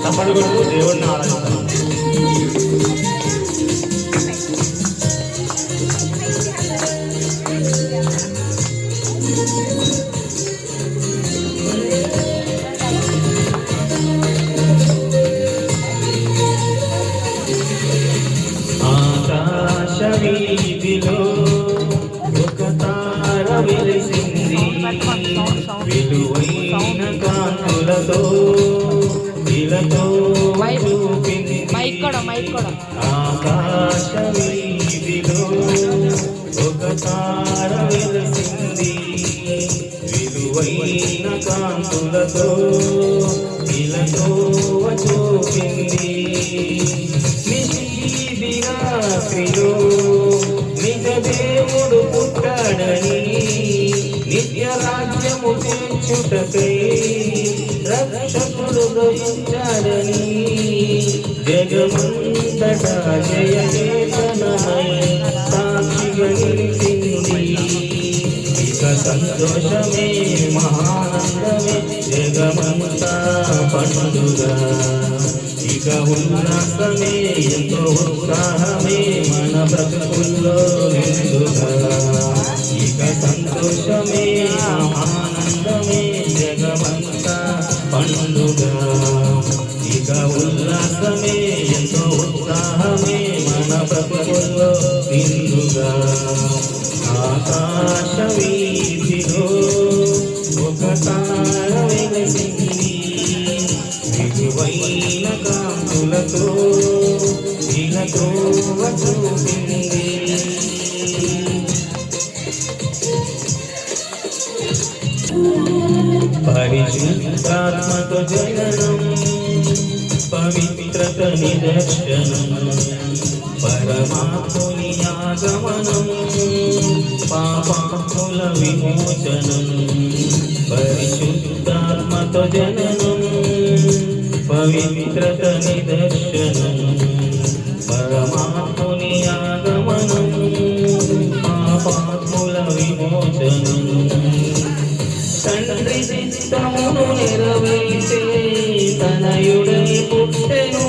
తప్పని కొడుకు దేవుడిని ఆరాధిస్తాం. ఆకాశ వీధిలో ఒక తార వెలిసింది, విలువైన కాంతులతో ఇలతో చూపింది. ఆకాశ వీధిలో ఒక తార వెలిసింది, విలువైన కాంతులతో ఇలతో చూపింది. రాత్రిలో నిజ దేవుడు పుట్టాడని, నిత్య రాజ్యము తెచ్చుటకై రక్షకుడు గ్రహించాడని, జగమంతటా జయ చేతనమై సాక్షిగా నిలిచింది. ఇక సంతోషమే మహానందమే జగమంతా పండుగ, ఇక ఉల్లాసమే ఎంతో ఉత్సాహమే మన బ్రతుకుల్లో నిండుగా. ఇక సంతోషమే ఆనందమే జగమంతా పండుగ, ఇక ఉల్లాసమే ఎంతో ఉత్సాహమే మన బ్రతుకుల్లో నిండుగా. ఆకాశ వీధిలో ఒక తార వెలిసింది, విలువైన కాంతులతో ఇలతో చూపింది. పరిశుద్ధాత్మతో జననం, పవిత్రత నిదర్శనం, పరమాత్ముని ఆగమనం, పాపాత్ముల విమోచనం. పరిశుద్ధాత్మతో జననం, పవిత్రత నిదర్శనం, పరమాత్ముని ఆగమనం, పాపాత్ముల విమోచనం. తండ్రి చిత్తమును నెరవేర్చే తనయుడై పుట్టెను,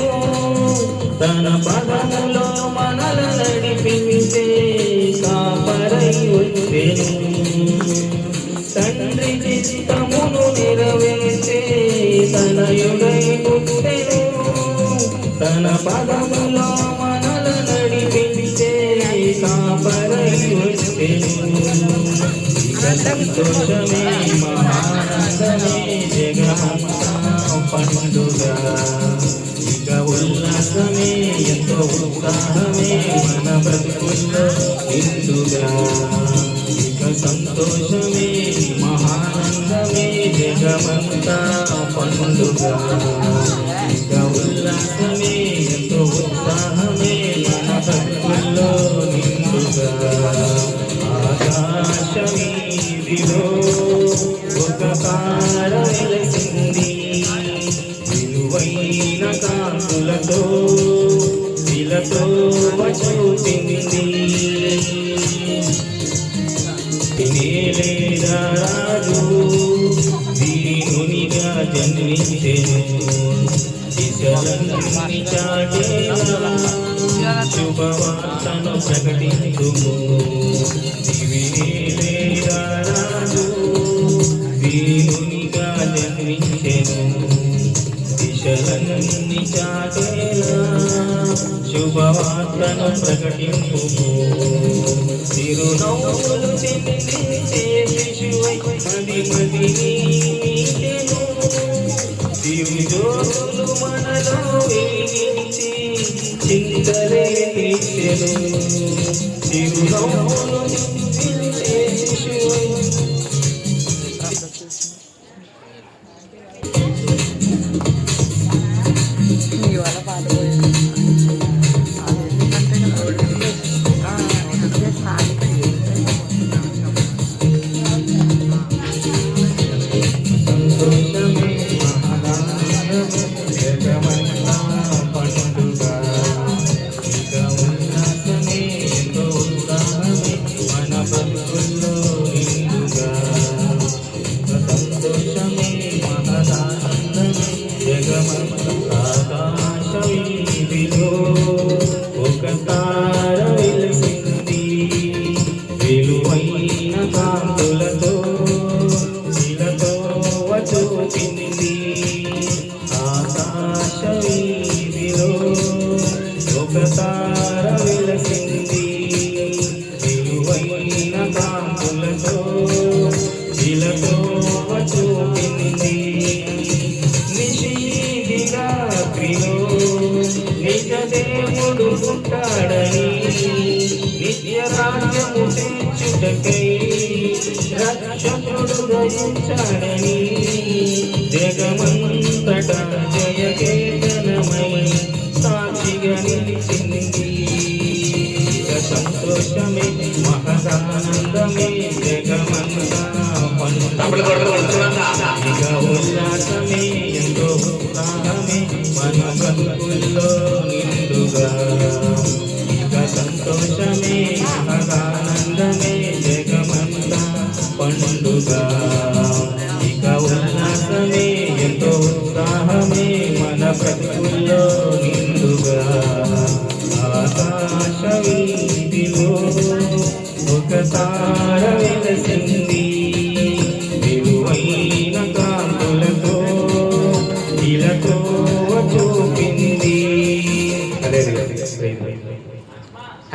తన పదములో మనల నడిపించే కాపరై వచ్చెను. తండ్రి చిత్తమును నెరవేర్చే తనయుడై పుట్టెను, తన పదములో మనల నడిపించే కాపరై వచ్చెను. సంతోషమే మహానందమే జగమంతా పండుగ, ఇక ఉల్లాసమే ఎంతో ఉత్సాహమే మన బ్రతుకుల్లో నిండుగా. ఇక సంతోషమే మహానందమే జగమంతా పండుగ, ఇక ఉల్లాసమే ఎంతో ఉత్సాహమే మన బ్రతుకుల్లో నిండుగా. ఆకాశ వీధిలో ఒక తార వెలిసింది, విలువైన కాంతులతో ఇలతో చూపింది. నేలేదా రాజు దీనునిగా జన్మించెను, దిశలన్నీ చాటేలా శుభవార్తను ప్రకటించుము. రాజు దీనునిగా జన్మించెను, దిశలన్నీ చాటేలా శుభవార్తను ప్రకటించుము. తిరునవ్వులు చిందించే శిశువై మది మదిని మీటెను, దివ్యోతులు మనలో వెలిగించి చింతలే తీర్చెను. తిరునవ్వులు చిందించే శిశువై వెలుగులతో చూపింది నిశీది రాత్రిలో నిజ దేవుడు పుట్టాడని నిత్య రాజ్యము తెచ్చుటకై రక్షకుడు దయించాడని జగమంతటా జయ కేతనమై సాక్షిగా నిలిచింది సంతోషమే మహదానందమే జగమంతా ఇక ఉల్లాసమే ఎంతో ఉత్సాహమే మన బతుకుల్లో నిండుగా ఇక సంతోషమే మహదానందమే జగమంతా పండుగ ఇక ఉల్లాసమే ఎంతో ఉత్సాహమే మన బతుకుల్లో నిండుగా ఆకాశ వీధిలో ఒక తార వెలసింది